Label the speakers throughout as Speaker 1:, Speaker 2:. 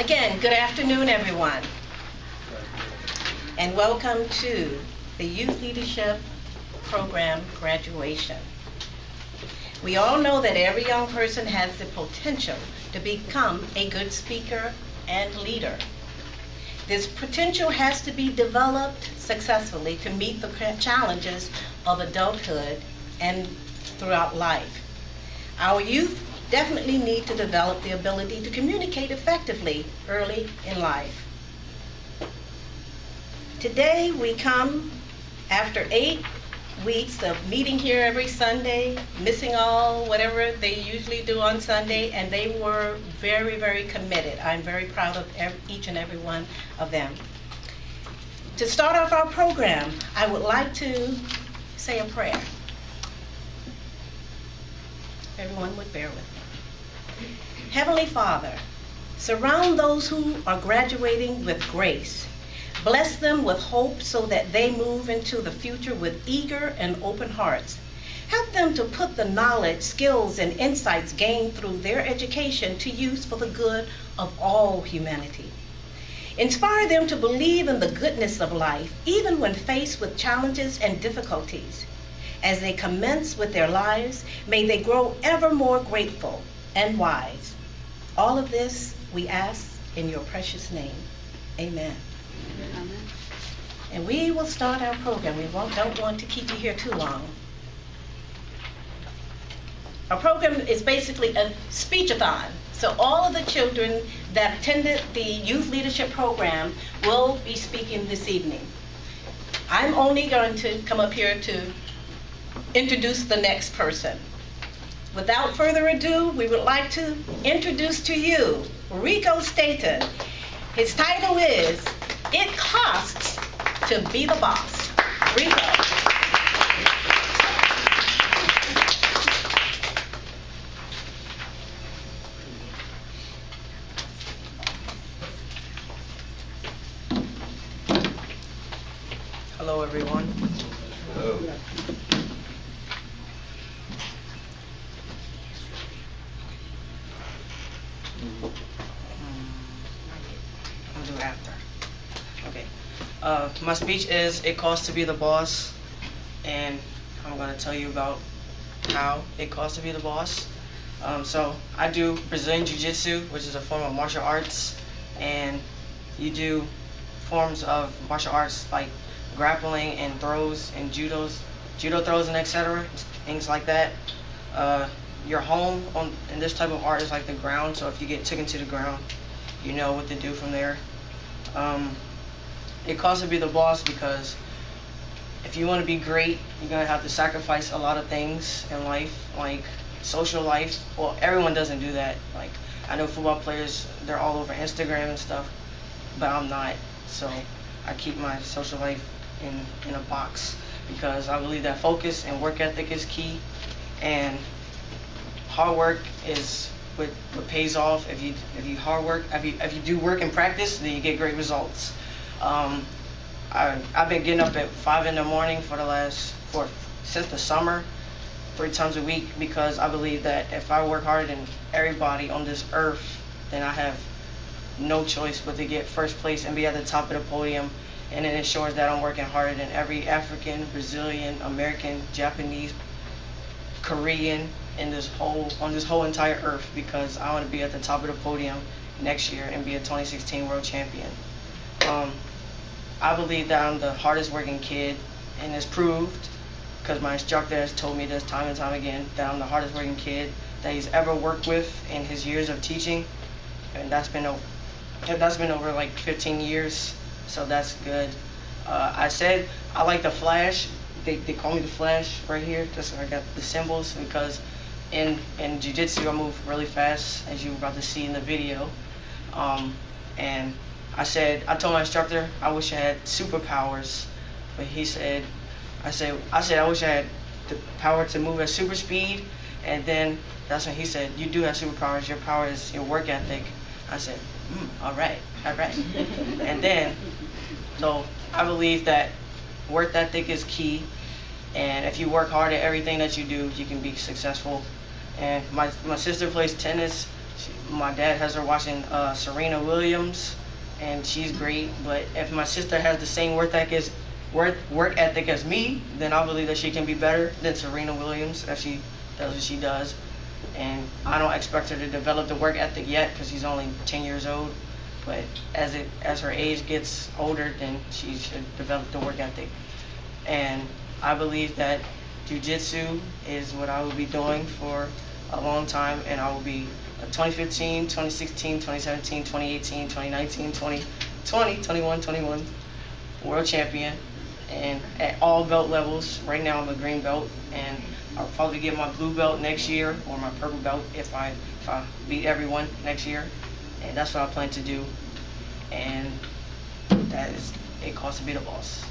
Speaker 1: Again, good afternoon, everyone, and welcome to the Youth Leadership Program graduation. We all know that every young person has the potential to become a good speaker and leader. This potential has to be developed successfully to meet the challenges of adulthood and throughout life. Our youth definitely need to develop the ability to communicate effectively early in life. Today we come after 8 weeks of meeting here every Sunday, missing all whatever they usually do on Sunday, and they were very, very committed. I'm very proud of each and every one of them. To start off our program, I would like to say a prayer. Everyone would bear with me. Heavenly Father, surround those who are graduating with grace. Bless them with hope so that they move into the future with eager and open hearts. Help them to put the knowledge, skills, and insights gained through their education to use for the good of all humanity. Inspire them to believe in the goodness of life, even when faced with challenges and difficulties. As they commence with their lives, may they grow ever more grateful and wise. All of this we ask in your precious name. Amen. Amen. And we will start our program. We don't want to keep you here too long. Our program is basically a speech-a-thon. So all of the children that attended the Youth Leadership Program will be speaking this evening. I'm only going to come up here to introduce the next person. Without further ado, we would like to introduce to you Rico Staton. His title is It Costs to Be the Boss. Rico.
Speaker 2: Hello, everyone.
Speaker 3: Hello.
Speaker 2: I'll do after. Okay. My speech is It Costs to Be the Boss, and I'm going to tell you about how it costs to be the boss. So I do Brazilian Jiu-Jitsu, which is a form of martial arts, and you do forms of martial arts like grappling and throws and judo throws and etc. Things like that. Your home in this type of art is like the ground, so if you get taken to the ground, you know what to do from there. It costs to be the boss because if you want to be great, you're going to have to sacrifice a lot of things in life, like social life. Well, everyone doesn't do that. Like, I know football players, they're all over Instagram and stuff, but I'm not. So I keep my social life in a box because I believe that focus and work ethic is key, and hard work is what pays off. If you do work and practice, then you get great results. I've been getting up at 5 in the morning since the summer, 3 times a week, because I believe that if I work harder than everybody on this earth, then I have no choice but to get first place and be at the top of the podium. And it ensures that I'm working harder than every African, Brazilian, American, Japanese, Korean on this whole entire earth, because I want to be at the top of the podium next year and be a 2016 world champion. I believe that I'm the hardest working kid, and it's proved because my instructor has told me this time and time again that I'm the hardest working kid that he's ever worked with in his years of teaching, and that's been over like 15 years, so that's good. I said I like the Flash. They call me the Flash right here. That's where I got the symbols, because in Jiu-Jitsu I move really fast, as you're about to see in the video. And I told my instructor I wish I had superpowers, but I said I wish I had the power to move at super speed, and then that's when he said, you do have superpowers, your power is your work ethic. I said, all right. And then, so I believe that work ethic is key, and if you work hard at everything that you do, you can be successful. And my sister plays tennis. My dad has her watching Serena Williams, and she's great. But if my sister has the same work ethic as me, then I believe that she can be better than Serena Williams if she does what she does. And I don't expect her to develop the work ethic yet because she's only 10 years old. But as her age gets older, then she should develop the work ethic. And I believe that jiu-jitsu is what I will be doing for a long time, and I will be a 2015, 2016, 2017, 2018, 2019, 2020, 21 world champion, and at all belt levels. Right now I'm a green belt, and I'll probably get my blue belt next year, or my purple belt if I beat everyone next year. And that's what I plan to do. And that is it costs to be the boss.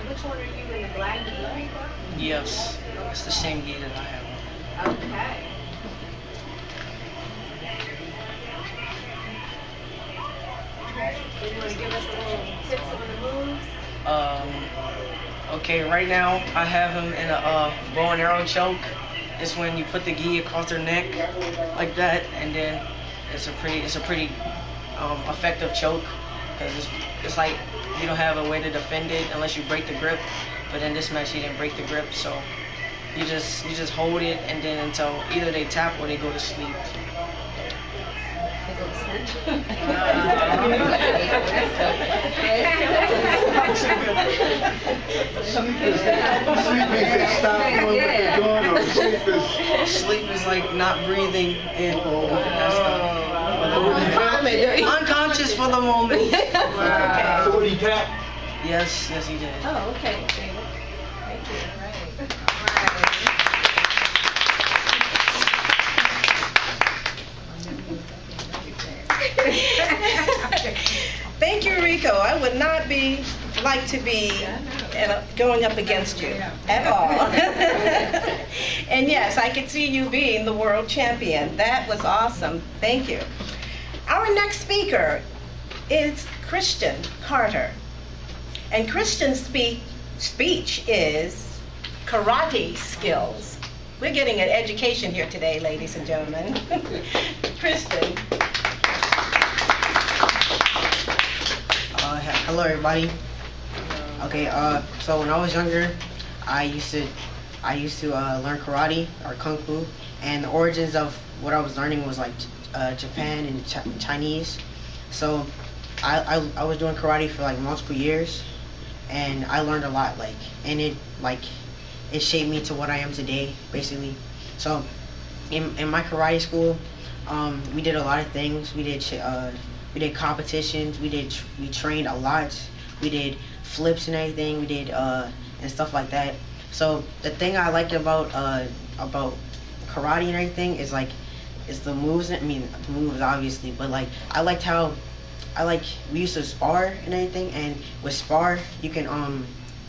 Speaker 3: Which one are you in, the black and blue?
Speaker 2: Yes, it's the same gi that I have.
Speaker 3: Okay. Do you want to give us a little tips on the moves?
Speaker 2: Okay, right now I have him in a bow and arrow choke. It's when you put the gi across their neck like that, and then it's a pretty effective choke, because it's like you don't have a way to defend it unless you break the grip. But in this match, he didn't break the grip, so you just hold it, and then until either they tap or they go to sleep. Sleep is like not breathing in. Unconscious for the moment.
Speaker 4: Wow. So what, he tapped?
Speaker 2: Yes, he did.
Speaker 3: Oh, okay. Thank you. Right.
Speaker 1: Thank you, Rico. I would not like to be going up against you at all. And yes, I could see you being the world champion. That was awesome. Thank you. Our next speaker is Christian Carter. And Christian's speech is karate skills. We're getting an education here today, ladies and gentlemen. Christian.
Speaker 5: Hello, everybody. Okay, so when I was younger, I used to learn karate or kung fu, and the origins of what I was learning was like Japan and Chinese. So I was doing karate for like multiple years, and I learned a lot, and it shaped me to what I am today, basically. So in my karate school, we did a lot of things. We did competitions. We trained a lot. We did flips and everything. We did and stuff like that. So the thing I liked about karate and everything is the moves. I mean, the moves obviously, but we used to spar and everything. And with spar, you can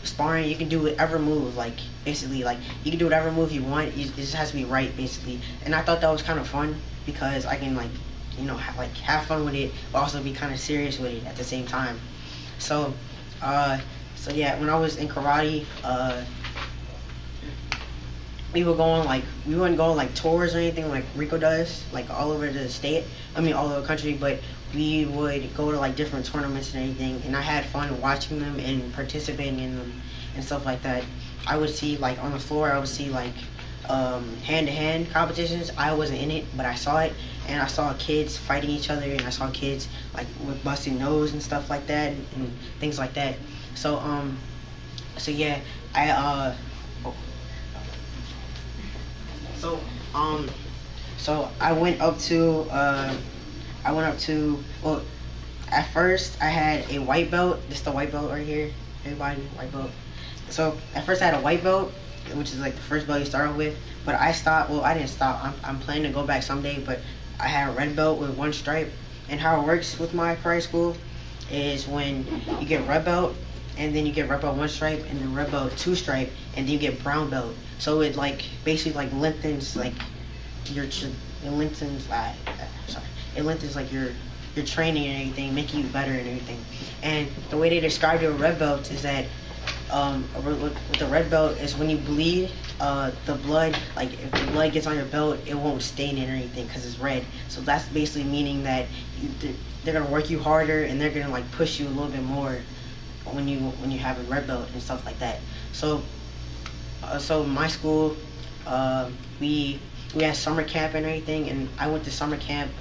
Speaker 5: sparring, you can do whatever move. Basically, you can do whatever move you want. It just has to be right, basically. And I thought that was kind of fun because I can have fun with it, but also be kind of serious with it at the same time. So yeah, when I was in karate, we wouldn't go on tours or anything like Rico does, all over the state. I mean, all over the country, but we would go to different tournaments and everything, and I had fun watching them and participating in them and stuff like that. I would see on the floor, I would see hand-to-hand competitions. I wasn't in it, but I saw it, and I saw kids fighting each other, and I saw kids with busted nose and stuff like that, and things like that. So yeah, so I went up to well, at first I had a white belt. This is the white belt right here, everybody, white belt. So at first I had a white belt, which is the first belt you start off with, but I stopped. Well, I didn't stop. I'm planning to go back someday, but I had a red belt with 1 stripe. And how it works with my karate school is when you get red belt, and then you get red belt 1 stripe, and then red belt 2 stripe, and then you get brown belt. So it like basically like lengthens like it lengthens like your training and everything, making you better and everything. And the way they describe your red belt is that with the red belt is when you bleed, the blood, like if the blood gets on your belt, it won't stain it or anything because it's red. So that's basically meaning that they're gonna work you harder and they're gonna like push you a little bit more when you have a red belt and stuff like that. So my school, we had summer camp and everything, and I went to summer camp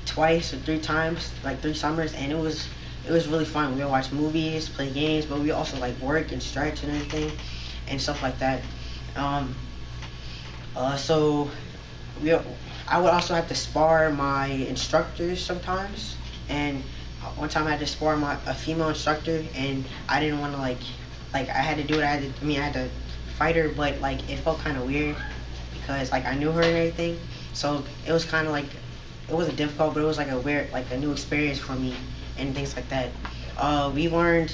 Speaker 5: twice or 3 times, like 3 summers, and it was really fun. We would watch movies, play games, but we also like work and stretch and everything and stuff like that. I would also have to spar my instructors sometimes, and one time I had to spar a female instructor, and I didn't want to like I had to do it. I had to fight her, but like it felt kind of weird because like I knew her and everything, so it was kind of like, it wasn't difficult, but it was like a new experience for me and things like that. We learned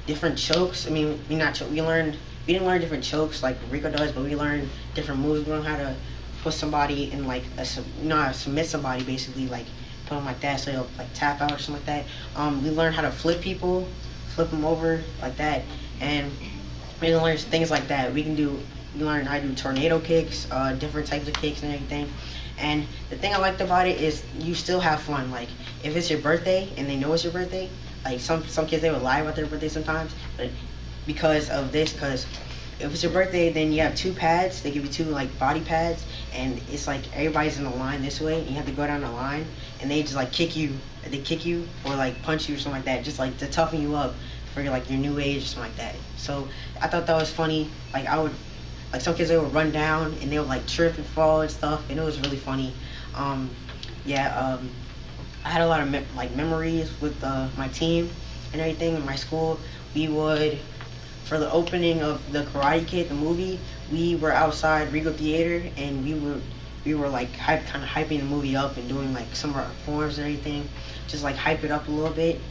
Speaker 5: different chokes. I mean, we didn't learn different chokes like Rico does, but we learned different moves. We learned how to put somebody in like how to submit somebody, basically like put them like that so they'll like tap out or something like that. We learned how to flip people, flip them over like that, and we learned things like that. We learned how to do tornado kicks, different types of kicks and everything. And the thing I liked about it is you still have fun. Like if it's your birthday and they know it's your birthday, like some kids, they would lie about their birthday sometimes, but because if it's your birthday, then you have 2 pads. They give you 2 like body pads, and it's like everybody's in a line this way, and you have to go down the line, and they just like kick you or like punch you or something like that, just like to toughen you up for like your new age or something like that. So I thought that was funny. Like some kids, they would run down and they would like trip and fall and stuff, and it was really funny. I had a lot of memories with my team and everything in my school. We would, for the opening of the Karate Kid, the movie, we were outside Regal Theater, and we were like kind of hyping the movie up and doing like some of our forms and everything, just like hype it up a little bit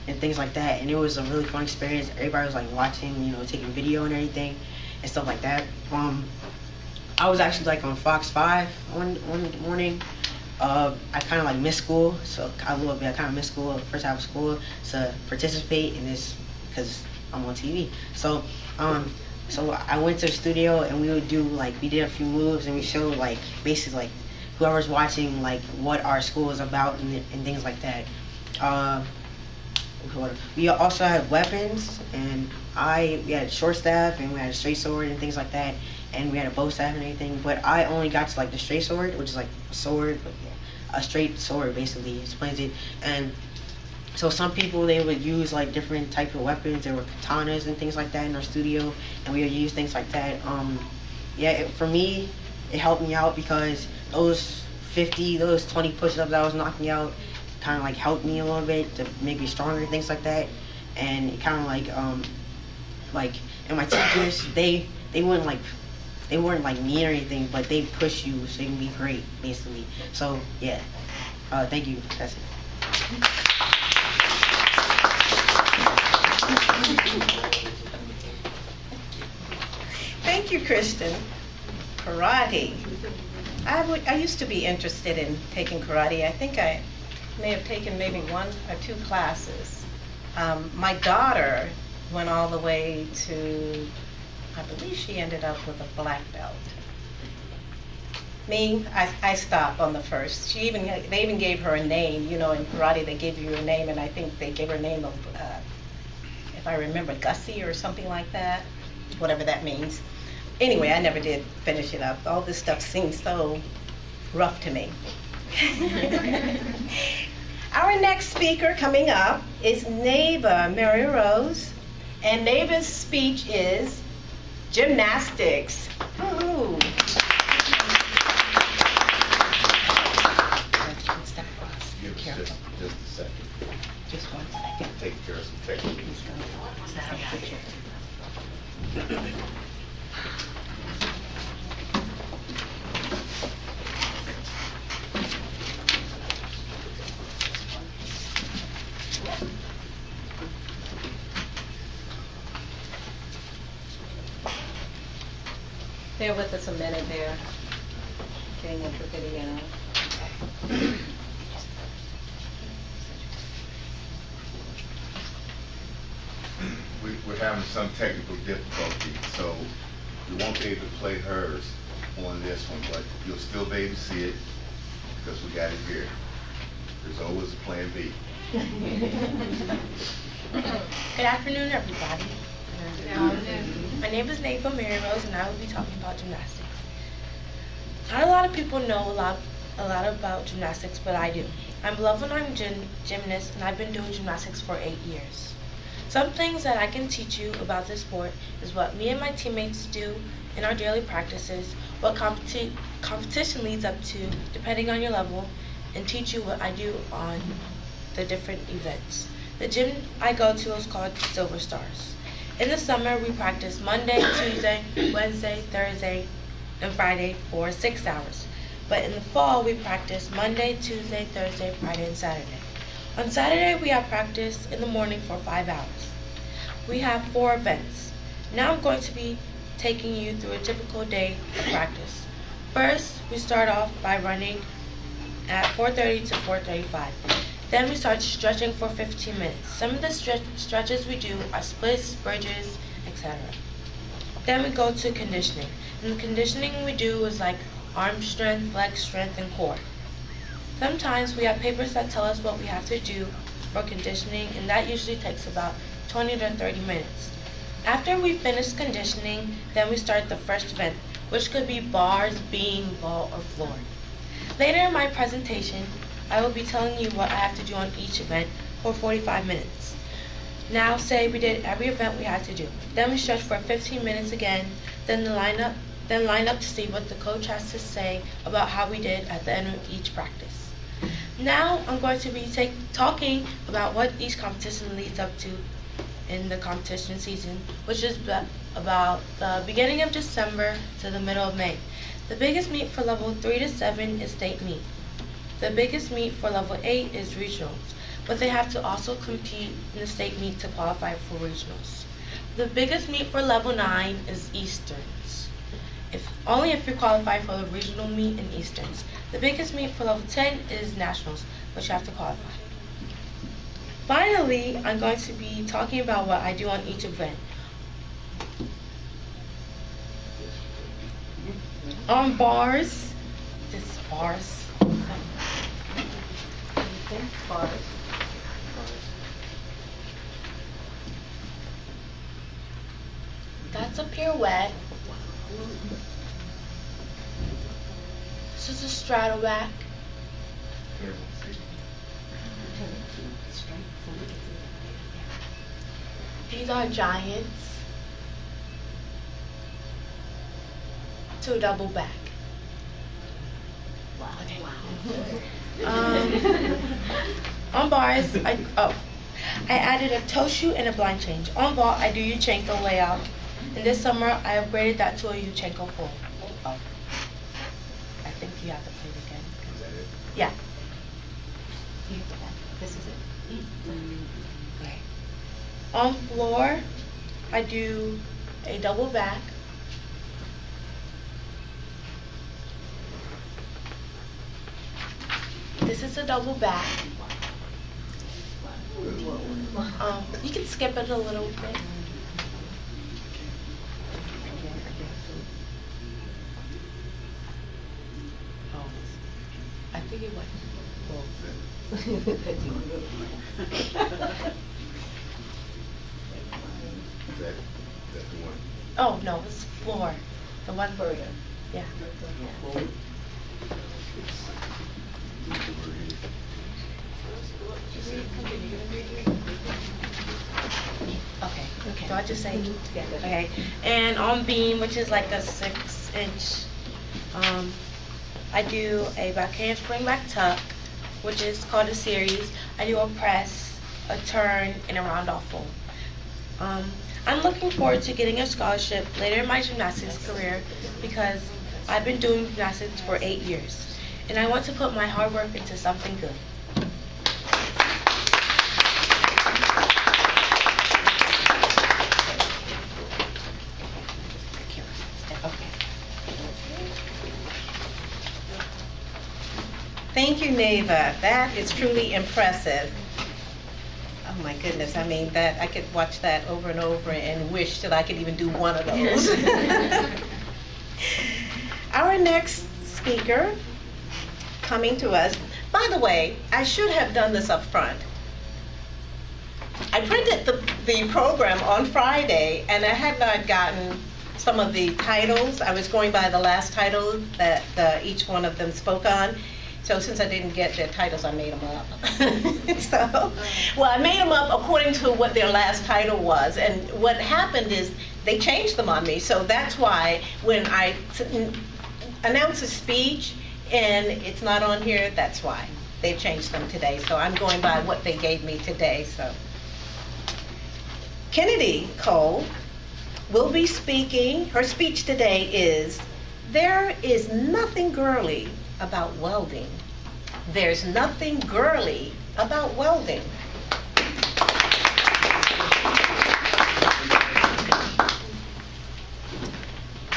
Speaker 5: and things like that. And it was a really fun experience. Everybody was like watching, taking video and everything and stuff like that. I was actually like on Fox 5 one morning. I kind of like missed school, so I kind of missed school, the first half of school, to participate in this because I'm on TV. So I went to the studio, and we did a few moves, and we showed like basically like whoever's watching like what our school is about and things like that. We also had weapons, and we had a short staff, and we had a straight sword and things like that, and we had a bow staff and everything. But I only got to like the straight sword, which is like a sword, but yeah, a straight sword basically explains it. And so some people, they would use like different types of weapons. There were katanas and things like that in our studio, and we would use things like that. For me, it helped me out because those 20 push-ups I was knocking out kind of like helped me a little bit to make me stronger and things like that. And it kind of and my teachers, they weren't like mean or anything, but they push you so you can be great, basically. So yeah, thank you. That's it.
Speaker 1: Thank you, Kristen. Karate. I used to be interested in taking karate. I think I may have taken maybe 1 or 2 classes. My daughter went all the way to, I believe she ended up with a black belt. Me, I stopped on the first. They even gave her a name. In karate they give you a name, and I think they gave her a name of, if I remember, Gussie or something like that, whatever that means. Anyway, I never did finish it up. All this stuff seems so rough to me. Our next speaker coming up is Neva Mary Rose, and Neva's speech is gymnastics. Woo-hoo. Step across. Be careful.
Speaker 4: Just a second.
Speaker 1: Just 1 second.
Speaker 4: Take care of some techniques.
Speaker 6: Bear with us a minute there. Getting up the video.
Speaker 4: We're having some technical difficulty, so we won't be able to play hers on this one, but you'll still be able to see it because we got it here. There's always a plan B.
Speaker 7: Good afternoon, everybody. My name is Neva Mary Rose, and I will be talking about gymnastics. Not a lot of people know a lot about gymnastics, but I do. I'm a level 9 gymnast, and I've been doing gymnastics for 8 years. Some things that I can teach you about this sport is what me and my teammates do in our daily practices, what competition leads up to depending on your level, and teach you what I do on the different events. The gym I go to is called Silver Stars. In the summer, we practice Monday, Tuesday, Wednesday, Thursday, and Friday for 6 hours. But in the fall, we practice Monday, Tuesday, Thursday, Friday, and Saturday. On Saturday, we have practice in the morning for 5 hours. We have 4 events. Now I'm going to be taking you through a typical day of practice. First, we start off by running at 4:30 to 4:35. Then we start stretching for 15 minutes. Some of the stretches we do are splits, bridges, etc. Then we go to conditioning. And the conditioning we do is like arm strength, leg strength, and core. Sometimes we have papers that tell us what we have to do for conditioning, and that usually takes about 20 to 30 minutes. After we finish conditioning, then we start the first event, which could be bars, beam, vault, or floor. Later in my presentation, I will be telling you what I have to do on each event for 45 minutes. Now say we did every event we had to do. Then we stretch for 15 minutes again, then line up to see what the coach has to say about how we did at the end of each practice. Now I'm going to be talking about what each competition leads up to in the competition season, which is about the beginning of December to the middle of May. The biggest meet for level 3 to 7 is state meet. The biggest meet for level 8 is regionals, but they have to also compete in the state meet to qualify for regionals. The biggest meet for level 9 is Easterns. Only if you qualify for the regional meet in Easterns. The biggest meet for level 10 is Nationals, which you have to qualify. Finally, I'm going to be talking about what I do on each event. On bars, bars. That's a pirouette. This is a straddle back. These are giants. To a double back. Okay. On bars, I added a toe shoot and a blind change. On vault, I do Yuchenko layout. And this summer, I upgraded that to a Yuchenko full. Oh. I think you have to play it again.
Speaker 4: Is that it?
Speaker 7: Yeah.
Speaker 6: This is it.
Speaker 7: Okay. On floor, I do a double back. This is a double back. You can skip it a little bit. I think it went.
Speaker 4: Is that the one?
Speaker 7: Oh no, it's floor. The one further. Yeah. Okay. Do I just say?
Speaker 6: Yeah.
Speaker 7: Okay. And on beam, which is like a 6-inch, I do a back handspring back tuck, which is called a series. I do a press, a turn, and a round off full. I'm looking forward to getting a scholarship later in my gymnastics career because I've been doing gymnastics for 8 years, and I want to put my hard work into something good. Okay.
Speaker 1: Thank you, Neva. That is truly impressive. Oh my goodness, I mean, that I could watch that over and over and wish that I could even do one of those. Our next speaker coming to us, by the way, I should have done this up front. I printed the program on Friday, and I had not gotten some of the titles. I was going by the last title that each one of them spoke on. So since I didn't get their titles, I made them up. I made them up according to what their last title was. And what happened is they changed them on me. So that's why when I announce a speech and it's not on here, that's why. They changed them today. So I'm going by what they gave me today. So Kennedy Cole will be speaking. Her speech today is, "There is nothing girly about welding. There's nothing girly about welding."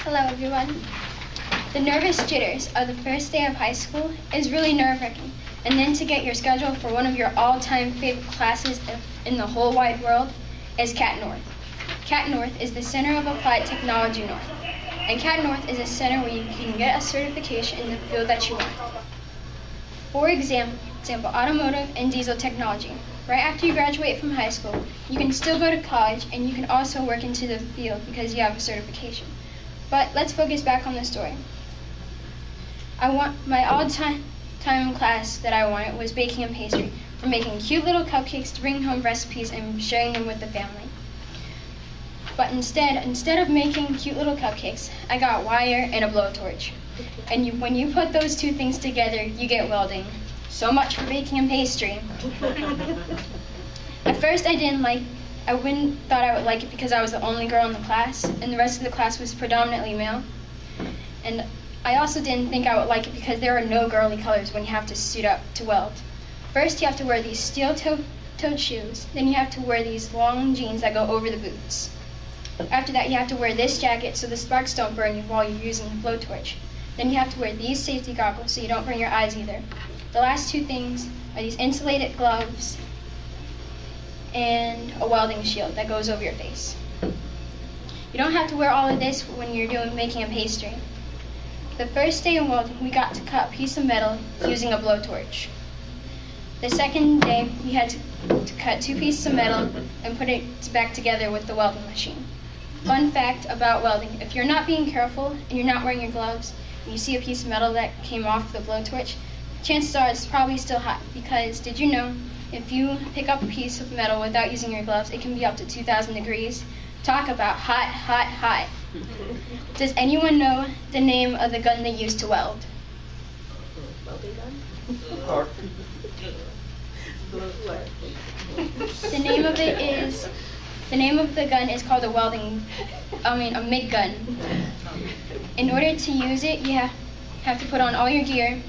Speaker 8: Hello everyone. The nervous jitters of the first day of high school is really nerve-wracking. And then to get your schedule for one of your all-time favorite classes in the whole wide world is CAT North. CAT North is the Center of Applied Technology North. And CAT North is a center where you can get a certification in the field that you want. For example, automotive and diesel technology. Right after you graduate from high school, you can still go to college and you can also work into the field because you have a certification. But let's focus back on the story. My all-time class that I wanted was baking and pastry. We're making cute little cupcakes to bring home recipes and sharing them with the family. But instead of making cute little cupcakes, I got wire and a blowtorch. And when you put those two things together, you get welding. So much for baking and pastry. At first I thought I would like it because I was the only girl in the class, and the rest of the class was predominantly male. And I also didn't think I would like it because there are no girly colors when you have to suit up to weld. First you have to wear these steel-toed shoes, then you have to wear these long jeans that go over the boots. After that, you have to wear this jacket so the sparks don't burn you while you're using the blowtorch. Then you have to wear these safety goggles so you don't burn your eyes either. The last two things are these insulated gloves and a welding shield that goes over your face. You don't have to wear all of this when you're doing baking and pastry. The first day in welding, we got to cut a piece of metal using a blowtorch. The second day, we had to cut two pieces of metal and put it back together with the welding machine. Fun fact about welding, if you're not being careful and you're not wearing your gloves and you see a piece of metal that came off the blowtorch, chances are it's probably still hot because did you know if you pick up a piece of metal without using your gloves, it can be up to 2,000 degrees? Talk about hot, hot, hot. Does anyone know the name of the gun they used to weld?
Speaker 6: Welding gun?
Speaker 8: The name of the gun is called a MIG gun. In order to use it, you have to put on all your gear,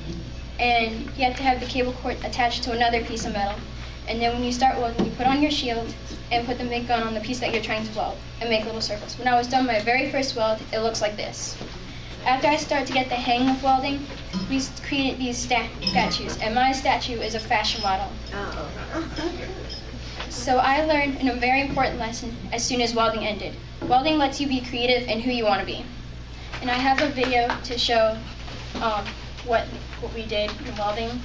Speaker 8: and you have to have the cable cord attached to another piece of metal. And then when you start welding, you put on your shield and put the MIG gun on the piece that you're trying to weld and make little circles. When I was done my very first weld, it looks like this. After I started to get the hang of welding, we created these statues, and my statue is a fashion model. So I learned a very important lesson as soon as welding ended. Welding lets you be creative in who you want to be. And I have a video to show what we did in welding.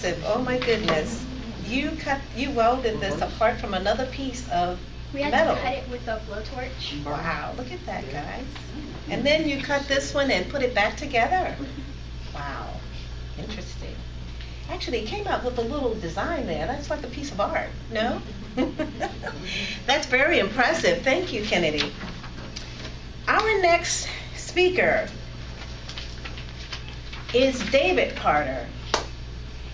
Speaker 1: impressive. Oh my goodness. You welded this apart from another piece of
Speaker 8: We had
Speaker 1: metal.
Speaker 8: to cut it with a blowtorch.
Speaker 1: Wow, look at that, guys. And then you cut this one and put it back together. Wow, interesting. Actually, it came out with a little design there. That's like a piece of art, no? That's very impressive. Thank you, Kennedy. Our next speaker is David Carter.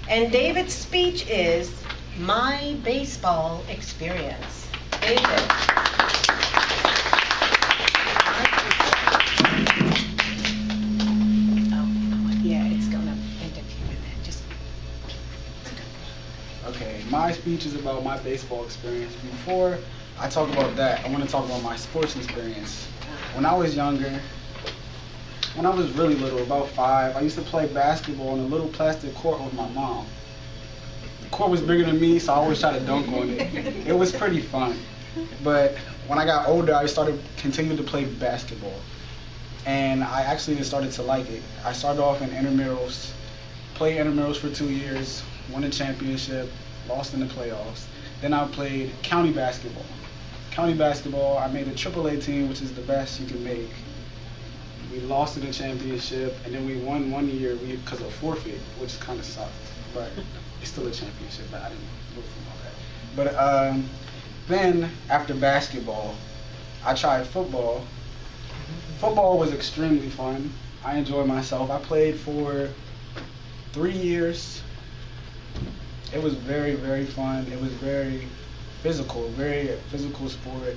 Speaker 1: And David's speech is My Baseball Experience. David.
Speaker 9: Okay, my speech is about my baseball experience. Before I talk about that, I want to talk about my sports experience. When I was younger, when I was really little, about 5, I used to play basketball on a little plastic court with my mom. The court was bigger than me, so I always tried to dunk on it. It was pretty fun. But when I got older, I continued to play basketball. And I actually started to like it. I started off in intramurals, played intramurals for 2 years, won a championship, lost in the playoffs. Then I played county basketball. County basketball, I made a AAA team, which is the best you can make. We lost in the championship, and then we won 1 year because of forfeit, which kind of sucked. But it's still a championship, but I didn't move from all that. But then, after basketball, I tried football. Football was extremely fun. I enjoyed myself. I played for 3 years. It was very, very fun. It was very physical sport.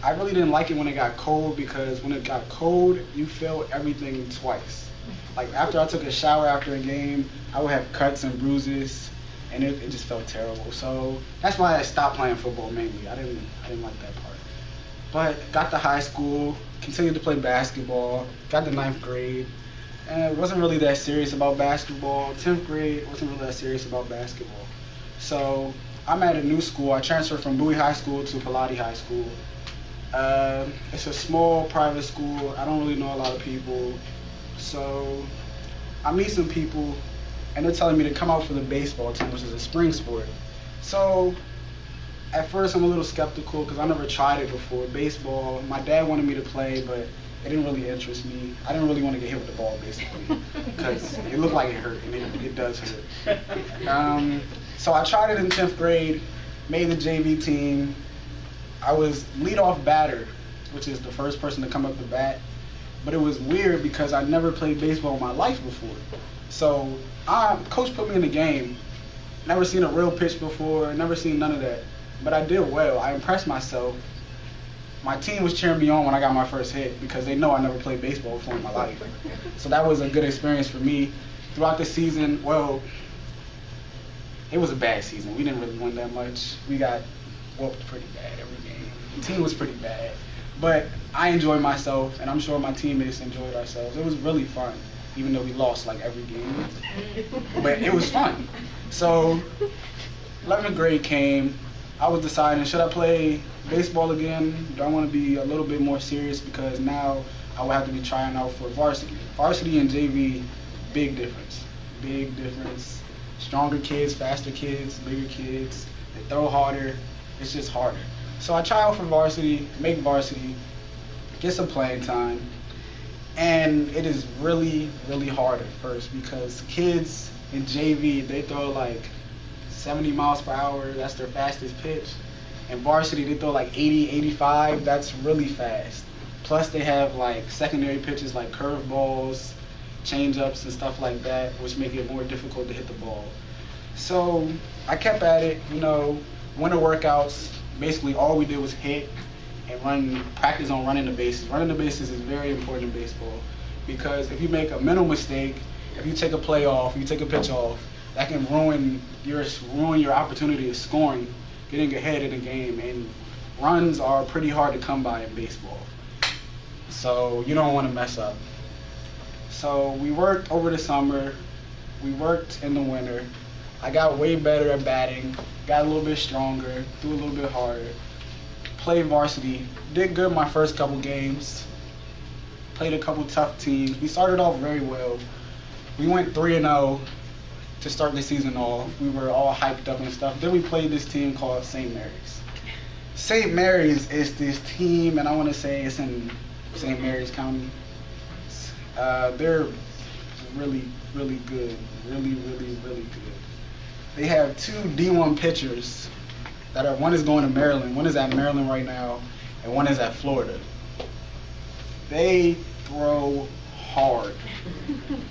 Speaker 9: I really didn't like it when it got cold, because when it got cold, you felt everything twice. Like after I took a shower after a game, I would have cuts and bruises, and it just felt terrible. So that's why I stopped playing football mainly. I didn't like that part. But got to high school, continued to play basketball, got to 9th grade, and wasn't really that serious about basketball. 10th grade, wasn't really that serious about basketball. So I'm at a new school. I transferred from Bowie High School to Pilati High School. It's a small private school. I don't really know a lot of people. So I meet some people, and they're telling me to come out for the baseball team, which is a spring sport. So at first I'm a little skeptical because I never tried it before. Baseball, my dad wanted me to play, but it didn't really interest me. I didn't really want to get hit with the ball, basically, because it looked like it hurt, and it does hurt. So I tried it in 10th grade, made the JV team. I was leadoff batter, which is the first person to come up to bat. But it was weird because I never played baseball in my life before. So coach put me in the game. Never seen a real pitch before, never seen none of that. But I did well. I impressed myself. My team was cheering me on when I got my first hit because they know I never played baseball before in my life. So that was a good experience for me. Throughout the season, well, it was a bad season. We didn't really win that much. We got whooped pretty bad every game. The team was pretty bad. But I enjoyed myself, and I'm sure my teammates enjoyed ourselves. It was really fun, even though we lost like every game. But it was fun. So 11th grade came. I was deciding, should I play baseball again? Do I want to be a little bit more serious? Because now I would have to be trying out for varsity. Varsity and JV, big difference. Big difference. Stronger kids, faster kids, bigger kids. They throw harder. It's just harder. So I try out for varsity, make varsity, get some playing time. And it is really, really hard at first because kids in JV, they throw like 70 miles per hour. That's their fastest pitch. In varsity, they throw like 80, 85. That's really fast. Plus, they have like secondary pitches like curveballs, change-ups, and stuff like that, which make it more difficult to hit the ball. So I kept at it, winter workouts. Basically, all we did was hit and practice on running the bases. Running the bases is very important in baseball because if you make a mental mistake, if you take a play off, you take a pitch off, that can ruin your opportunity of scoring, getting ahead in a game. And runs are pretty hard to come by in baseball. So you don't want to mess up. So we worked over the summer. We worked in the winter. I got way better at batting, got a little bit stronger, threw a little bit harder. Played varsity, did good my first couple games. Played a couple tough teams. We started off very well. We went 3-0. to start the season off. We were all hyped up and stuff. Then we played this team called St. Mary's. St. Mary's is this team, and I want to say it's in St. Mary's County. They're really, really good. Really, really, really good. They have 2 D1 pitchers that are, one is going to Maryland, one is at Maryland right now, and one is at Florida. They throw hard.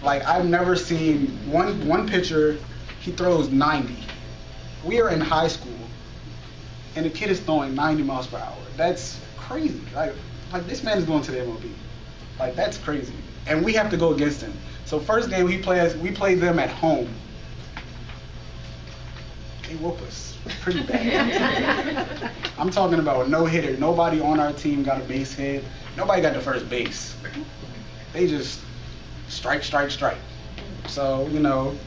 Speaker 9: Like, I've never seen one pitcher, he throws 90. We are in high school, and the kid is throwing 90 miles per hour. That's crazy. Like this man is going to the MLB. Like, that's crazy. And we have to go against him. So first game we play them at home. They whoop us pretty bad. I'm talking about a no-hitter. Nobody on our team got a base hit. Nobody got to first base. They just strike. So, you know,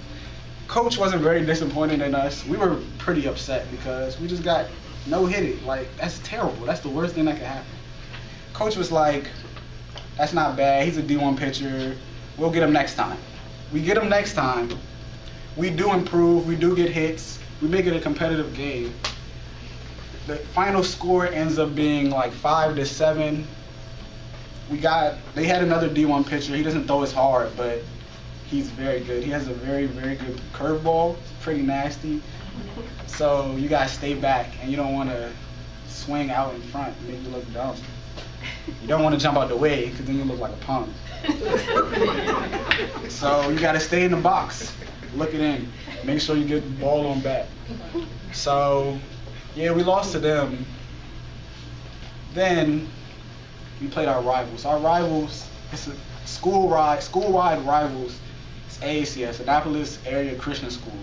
Speaker 9: coach wasn't very disappointed in us. We were pretty upset because we just got no-hitted. Like, that's terrible. That's the worst thing that could happen. Coach was like, that's not bad. He's a D1 pitcher. We'll get him next time. We get him next time. We do improve. We do get hits. We make it a competitive game. The final score ends up being like 5-7. They had another D1 pitcher. He doesn't throw as hard, but he's very good. He has a very, very good curveball. It's pretty nasty. So you guys stay back, and you don't want to swing out in front and make you look dumb. You don't want to jump out the way, because then you look like a punk. So you got to stay in the box. Look it in. Make sure you get the ball on bat. So, yeah, we lost to them. Then we played our rivals. Our rivals, it's a school-wide rivals. It's AACS, Annapolis Area Christian School.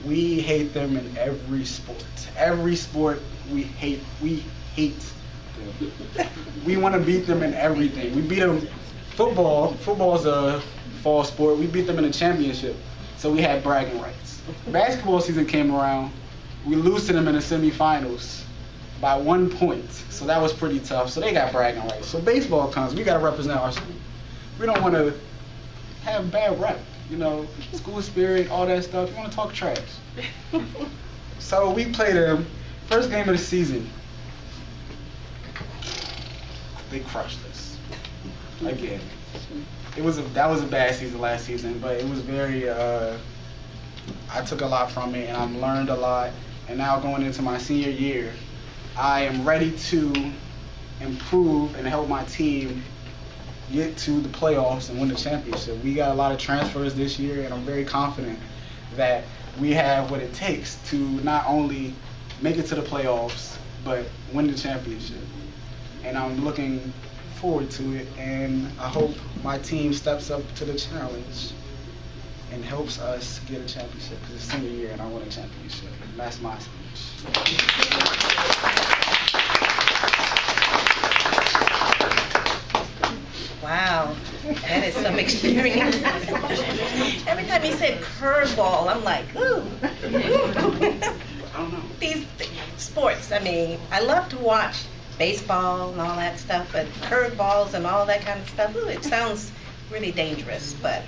Speaker 9: We hate them in every sport. Every sport we hate them. We want to beat them in everything. We beat them football. Football's a fall sport. We beat them in a championship. So we had bragging rights. Basketball season came around. We lose to them in the semifinals by 1 point. So that was pretty tough. So they got bragging rights. So baseball comes. We got to represent our school. We don't want to have bad rep. You know, school spirit, all that stuff. We want to talk trash. So we played them. First game of the season. They crushed us. Again. That was a bad season last season, but it was very, I took a lot from it, and I've learned a lot. And now going into my senior year, I am ready to improve and help my team get to the playoffs and win the championship. We got a lot of transfers this year, and I'm very confident that we have what it takes to not only make it to the playoffs, but win the championship. And I'm looking forward to it, and I hope my team steps up to the challenge and helps us get a championship, because it's senior year and I want a championship. And that's my speech.
Speaker 1: Wow, that is some experience. Every time he said curveball, I'm like, ooh.
Speaker 9: I don't know.
Speaker 1: These sports, I mean, I love to watch baseball and all that stuff, but curveballs and all that kind of stuff, ooh, it sounds really dangerous, but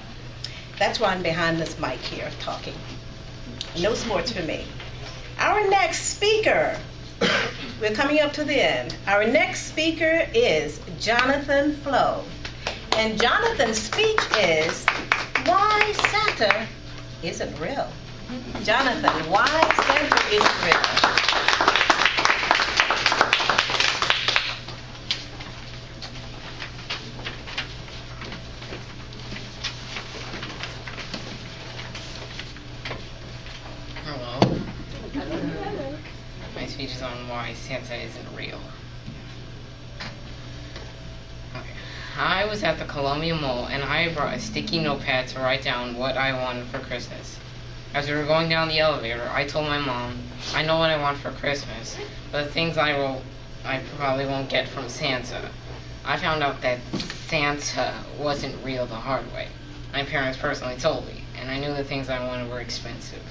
Speaker 1: that's why I'm behind this mic here talking. No sports for me. Our next speaker, we're coming up to the end. Our next speaker is Jonathan Flo. And Jonathan's speech is Why Santa Isn't Real. Jonathan, why Santa isn't real?
Speaker 10: My speech is on why Santa isn't real. Okay. I was at the Columbia Mall and I brought a sticky notepad to write down what I wanted for Christmas. As we were going down the elevator, I told my mom, I know what I want for Christmas, but the things I probably won't get from Santa. I found out that Santa wasn't real the hard way. My parents personally told me, and I knew the things I wanted were expensive.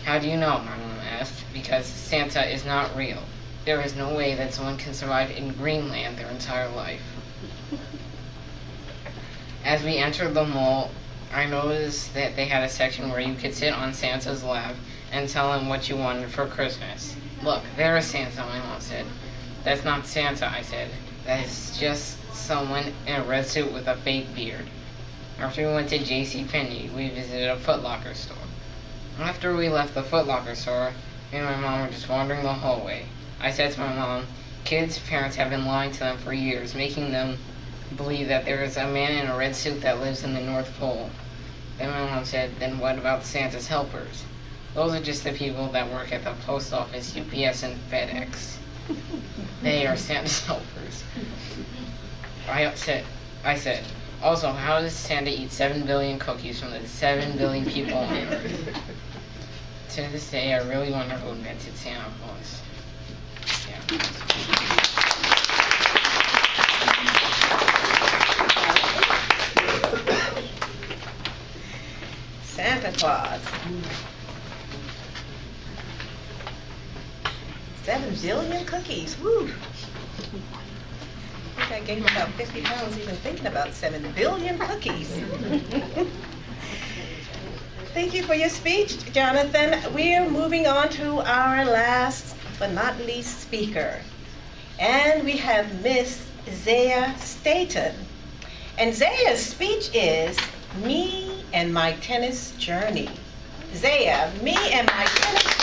Speaker 10: How do you know? My mom asked. Because Santa is not real. There is no way that someone can survive in Greenland their entire life. As we entered the mall, I noticed that they had a section where you could sit on Santa's lap and tell him what you wanted for Christmas. Look, there is Santa, my mom said. That's not Santa, I said. That is just someone in a red suit with a fake beard. After we went to JCPenney, we visited a Foot Locker store. After we left the Foot Locker store, me and my mom were just wandering the hallway. I said to my mom, kids' parents have been lying to them for years, making them believe that there is a man in a red suit that lives in the North Pole. Then my mom said, then what about Santa's helpers? Those are just the people that work at the post office, UPS, and FedEx. They are Santa's helpers. I said, also, how does Santa eat 7 billion cookies from the 7 billion people on Earth? To this day, I really wonder who invented Santa Claus. Yeah.
Speaker 1: Santa Claus. 7 billion cookies. Woo! I think I gained about 50 pounds even thinking about 7 billion cookies. Thank you for your speech, Jonathan. We're moving on to our last but not least speaker. And we have Miss Zaya Staton. And Zaya's speech is Me and My Tennis Journey. Zaya, Me and My Tennis Journey.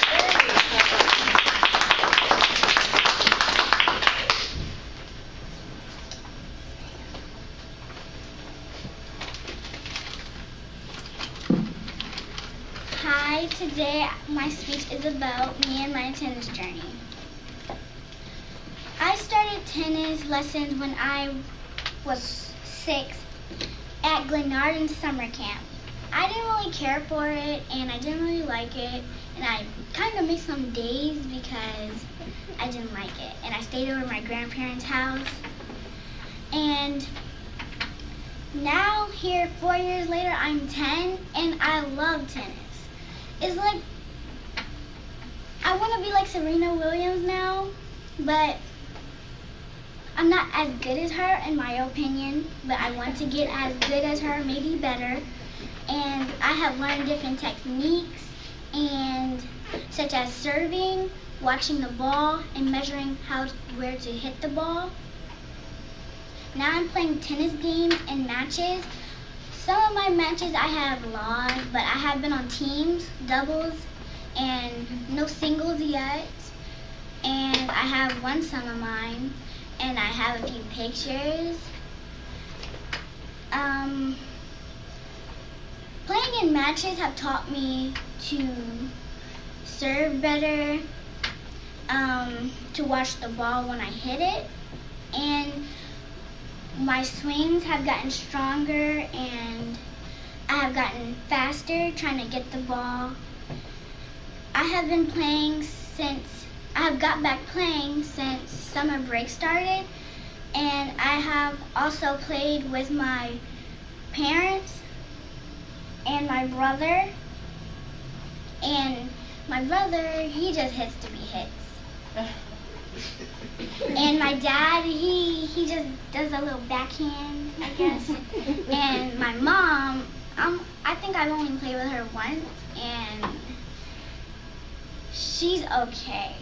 Speaker 11: Hi, today my speech is about me and my tennis journey. I started tennis lessons when I was 6 at Glenarden summer camp. I didn't really care for it and I didn't really like it, and I kind of missed some days because I didn't like it, and I stayed over at my grandparents' house. And now here 4 years later I'm 10 and I love tennis. It's like, I want to be like Serena Williams now, but I'm not as good as her in my opinion, but I want to get as good as her, maybe better. And I have learned different techniques, and such as serving, watching the ball, and measuring where to hit the ball. Now I'm playing tennis games and matches. Some of my matches I have lost, but I have been on teams, doubles, and no singles yet. And I have won some of mine, and I have a few pictures. Playing in matches have taught me to serve better, to watch the ball when I hit it, and my swings have gotten stronger, and I have gotten faster trying to get the ball. I have been playing I have got back playing since summer break started, and I have also played with my parents and my brother. And my brother, he just hits to be hits. And my dad, he just does a little backhand, I guess. And my mom, I think I've only played with her once, and she's okay.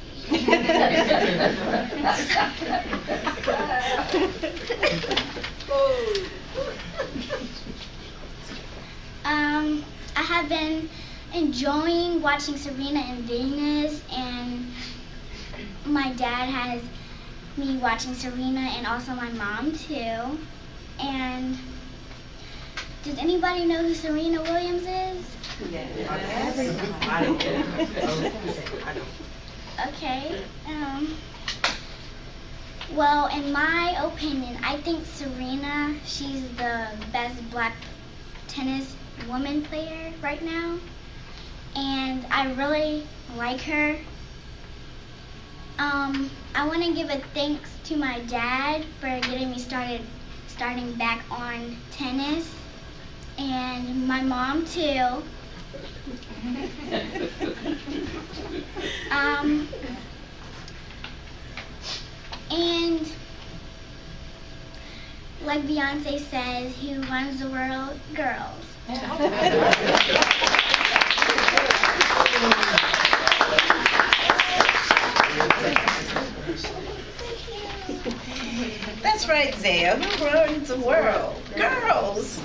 Speaker 11: I have been enjoying watching Serena and Venus, and my dad has me watching Serena and also my mom too. And does anybody know who Serena Williams is? Okay. Well, in my opinion, I think Serena, she's the best black tennis woman player right now. And I really like her. I want to give a thanks to my dad for getting me starting back on tennis, and my mom too. And like Beyonce says, who runs the world? Girls.
Speaker 1: That's right, Zaya. Who runs the world? Girls.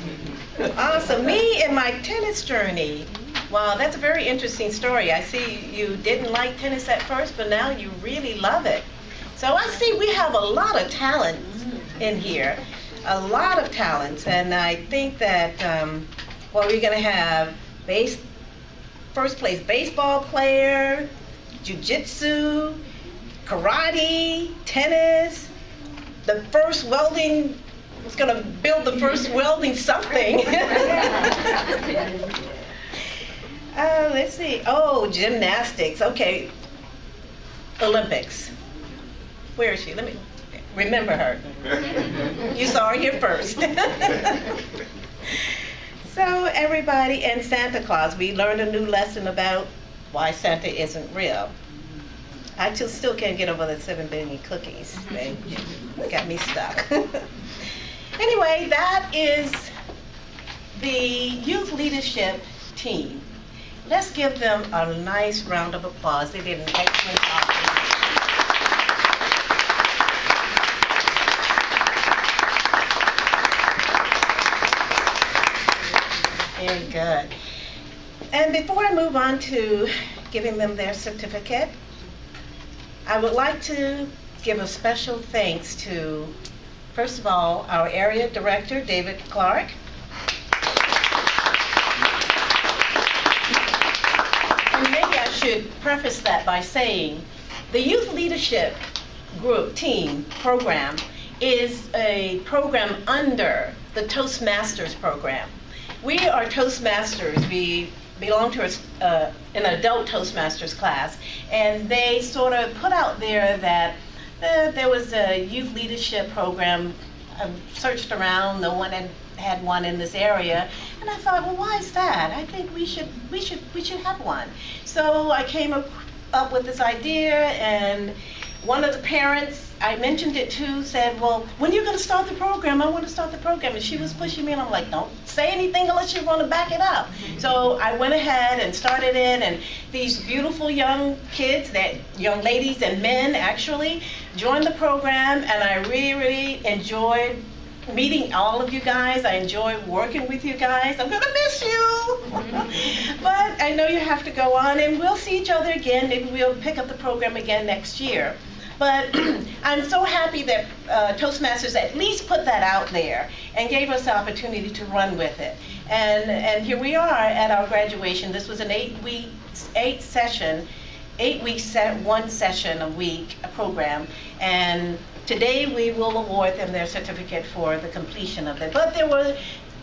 Speaker 1: Awesome. Me and my tennis journey. Wow, that's a very interesting story. I see you didn't like tennis at first, but now you really love it. So I see we have a lot of talents in here. A lot of talents. And I think that, well, we're going to have first place baseball player, jiu-jitsu, karate, tennis, the first welding, was going to build the first welding something. Let's see. Oh, gymnastics. Okay. Olympics. Where is she? Let me remember her. You saw her here first. So everybody, and Santa Claus, we learned a new lesson about why Santa isn't real. I still can't get over the 7 billion cookies. They got me stuck. Anyway, that is the youth leadership team. Let's give them a nice round of applause. They did an excellent job. Very good. And before I move on to giving them their certificate, I would like to give a special thanks to, first of all, our area director, David Clark. And maybe I should preface that by saying the Youth Leadership Group Team program is a program under the Toastmasters program. We are Toastmasters. We belong to an adult Toastmasters class, and they sort of put out there that there was a youth leadership program. I searched around, no one had one in this area, and I thought, well, why is that? I think we should have one. So I came up with this idea, and one of the parents, I mentioned it to, said, well, when are you going to start the program? I want to start the program. And she was pushing me, and I'm like, don't say anything unless you want to back it up. So I went ahead and started it, and these beautiful young kids, young ladies and men actually, joined the program, and I really, really enjoyed meeting all of you guys. I enjoy working with you guys. I'm going to miss you. But I know you have to go on, and we'll see each other again. Maybe we'll pick up the program again next year. But I'm so happy that Toastmasters at least put that out there and gave us the opportunity to run with it. And here we are at our graduation. This was an 8-week, 1 session a week program. And today we will award them their certificate for the completion of it. But there were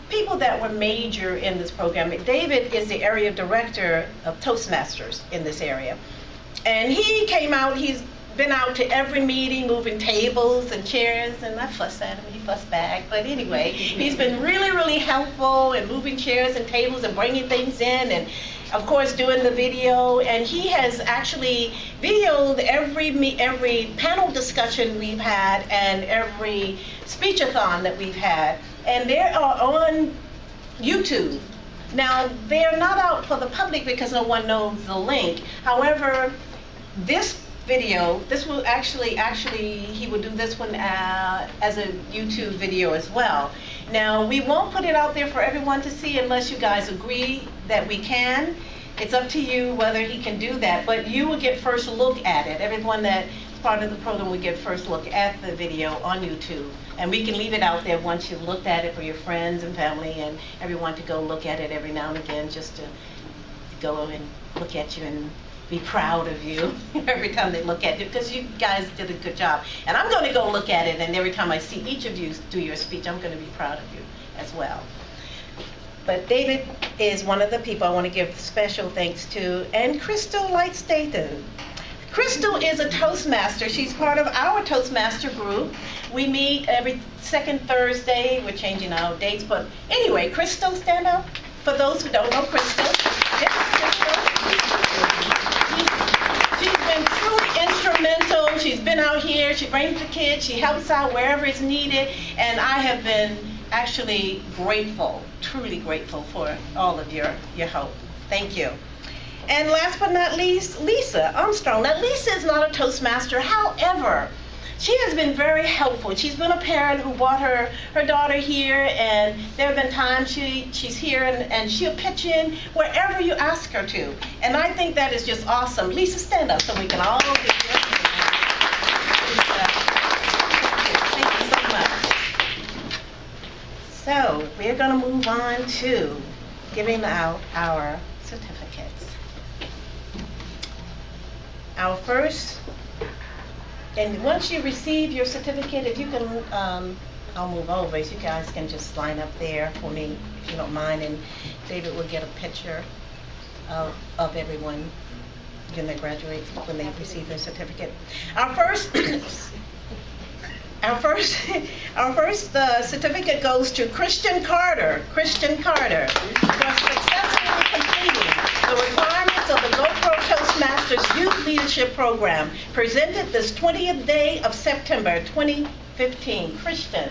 Speaker 1: people that were major in this program. David is the area director of Toastmasters in this area. And he came out, he's been out to every meeting, moving tables and chairs, and I fussed at him, he fussed back. But anyway, he's been really, really helpful in moving chairs and tables and bringing things in, and of course doing the video. And he has actually videoed every panel discussion we've had and every speech-a-thon that we've had, and they are on YouTube. Now, they're not out for the public because no one knows the link. However, this video, this will actually he will do this one as a YouTube video as well. Now, we won't put it out there for everyone to see unless you guys agree that we can. It's up to you whether he can do that, but you will get first look at it. Everyone that's part of the program will get first look at the video on YouTube. And we can leave it out there once you've looked at it for your friends and family and everyone to go look at it every now and again, just to go and look at you and be proud of you every time they look at you, because you guys did a good job. And I'm going to go look at it, and every time I see each of you do your speech, I'm going to be proud of you as well. But David is one of the people I want to give special thanks to, and Crystal Light-Stathan. Crystal is a Toastmaster. She's part of our Toastmaster group. We meet every second Thursday. We're changing our dates, but anyway, Crystal, stand up. For those who don't know Crystal, this is Crystal. She's been truly instrumental. She's been out here. She brings the kids. She helps out wherever it's needed. And I have been actually grateful, truly grateful for all of your help. Thank you. And last but not least, Lisa Armstrong. Now, Lisa is not a Toastmaster. However, she has been very helpful. She's been a parent who brought her daughter here, and there have been times she's here and she'll pitch in wherever you ask her to. And I think that is just awesome. Lisa, stand up so we can all get your Lisa, thank you so much. So we're going to move on to giving out our certificates. Our first, and once you receive your certificate, if you can, I'll move over, so you guys can just line up there for me, if you don't mind, and David will get a picture of everyone when they graduate, when they receive their certificate. Our first certificate goes to Christian Carter. Christian Carter, for successfully completing the requirements of the GoPro Toastmasters Youth Leadership Program, presented this 20th day of September 2015. Christian.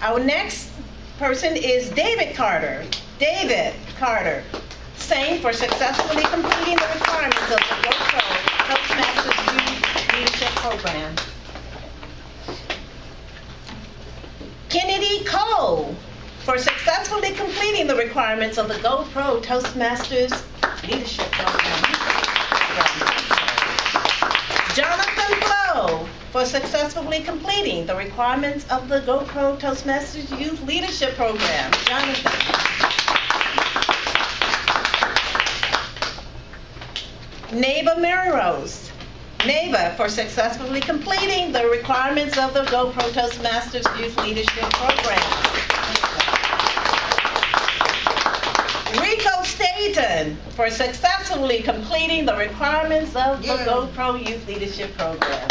Speaker 1: Our next person is David Carter. David Carter. Same for successfully completing the requirements of the GoPro Toastmasters Youth Leadership Program. Kennedy Cole, for successfully completing the requirements of the GoPro Toastmasters Leadership Program. Jonathan Flo, for successfully completing the requirements of the GoPro Toastmasters Youth Leadership Program. Jonathan. Neva Mary Rose. Neva, for successfully completing the requirements of the GoPro Toastmasters Youth Leadership Program. Rico Staten, for successfully completing the requirements of the GoPro Youth Leadership Program.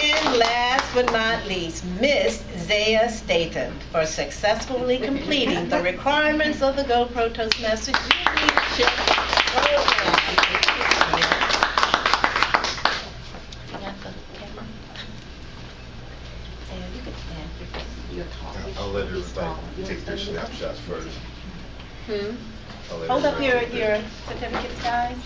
Speaker 1: And last but not least, Miss Zaya Staten, for successfully completing the requirements of the GoPro Toastmasters Youth Leadership Program.
Speaker 4: I'll let everybody take their snapshots first.
Speaker 1: Hold up your certificates, guys.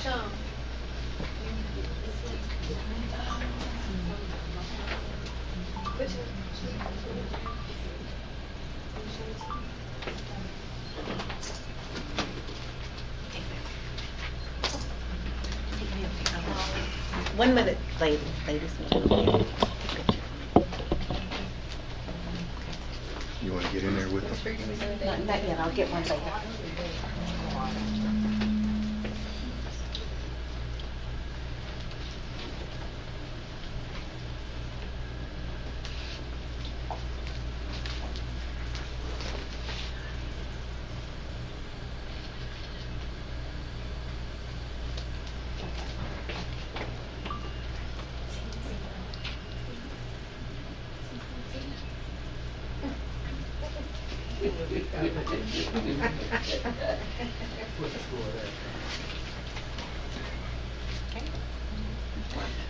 Speaker 1: One minute, ladies.
Speaker 4: You want to get in there with them?
Speaker 1: Not yet, I'll get one later.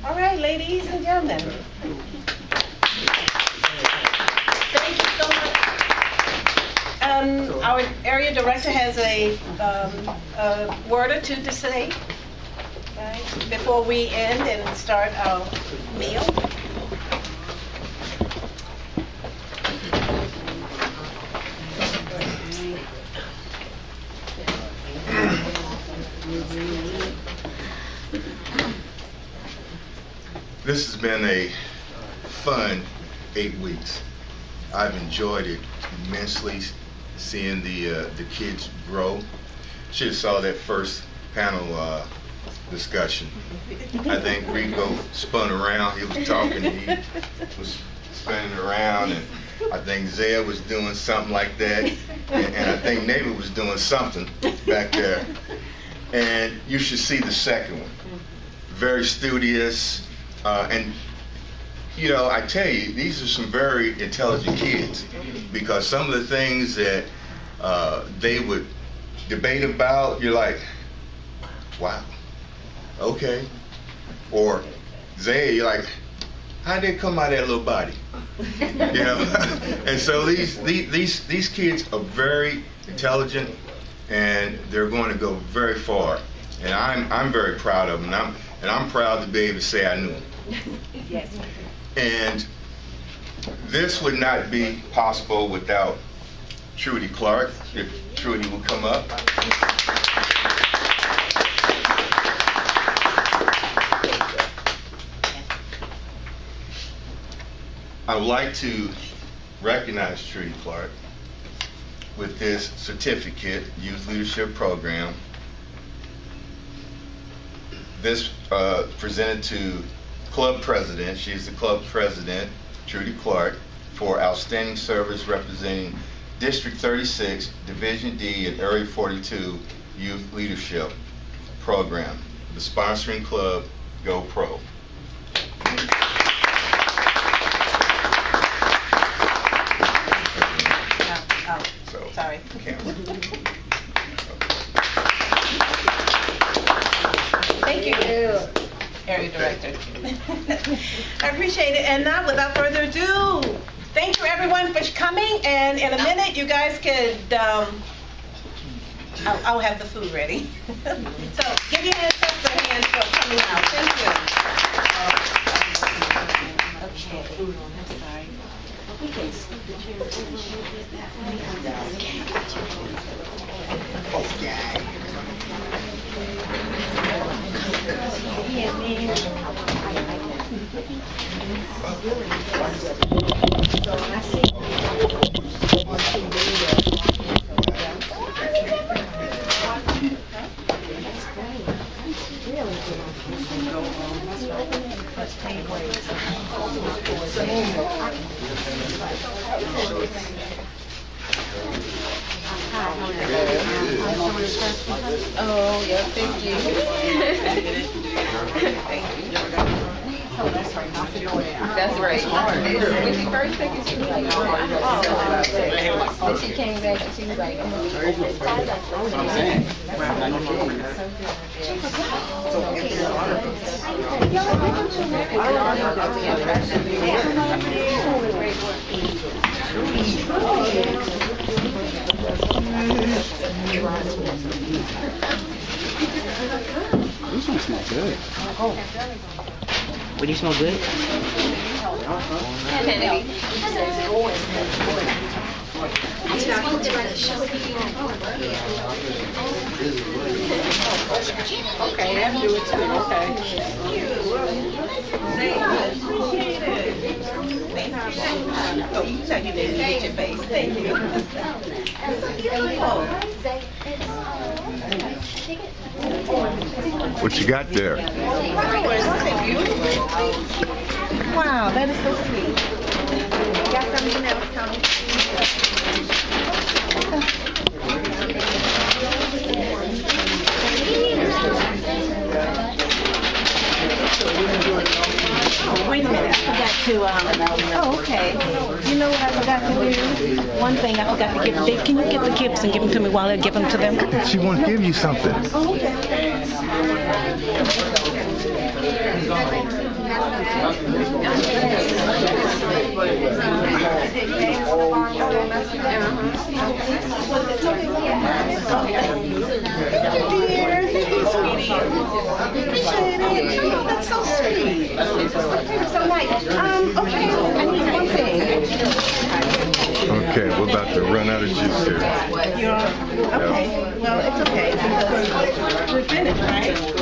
Speaker 1: All right, ladies and gentlemen. Thank you so much. Our area director has a word or two to say, right, before we end and start our meal.
Speaker 4: This has been a fun 8 weeks. I've enjoyed it immensely, seeing the kids grow. Should have saw that first panel discussion. I think Rico spun around. He was talking. He was spinning around, and I think Zaya was doing something like that, and I think Neva was doing something back there. And you should see the second one. Very studious. And, you know, I tell you, these are some very intelligent kids, because some of the things that they would debate about, you're like, wow, okay. Or Zay, you're like, how'd they come out of that little body? You know? And so these kids are very intelligent, and they're going to go very far. And I'm very proud of them, and I'm proud to be able to say I knew them.
Speaker 6: Yes.
Speaker 4: And this would not be possible without Trudy Clark. If Trudy will come up. I would like to recognize Trudy Clark with this certificate, Youth Leadership Program. This presented to club president. She's the club president, Trudy Clark, for outstanding service representing District 36, Division D at Area 42 Youth Leadership Program. The sponsoring club, Go Pro.
Speaker 6: Sorry.
Speaker 1: Thank you.
Speaker 6: Area Director.
Speaker 1: I appreciate it. And now, without further ado, thank you everyone for coming. And in a minute, you guys could, I'll have the food ready. So give your hands up for hands for coming out. Thank you.
Speaker 6: Okay. I'm sorry. We can scoot the chairs over a little bit that Oh, yeah, thank you. Thank you. That's right. When she first took it, she was like, oh. When she came back, she was like,
Speaker 9: This one smells good.
Speaker 5: Would you smell good?
Speaker 6: okay, I do it too. Okay.
Speaker 1: Oh, you know you didn't get your face. Thank you.
Speaker 4: What you got there?
Speaker 1: Wow, that is so sweet.
Speaker 3: Got something else coming.
Speaker 1: Wait a minute, I forgot to, oh, okay. You know what I forgot to do? One thing I forgot to give, Dave, can you get the gifts and give them to me while I give them to them?
Speaker 4: She wants to give you something.
Speaker 1: Oh, okay. Thank you, dear. Thank you, sweetie. Appreciate it. Oh, that's so sweet. So nice. Okay, I need one thing.
Speaker 4: Okay, we're about to run out of juice here.
Speaker 1: Okay, well, it's okay because we're finished, right?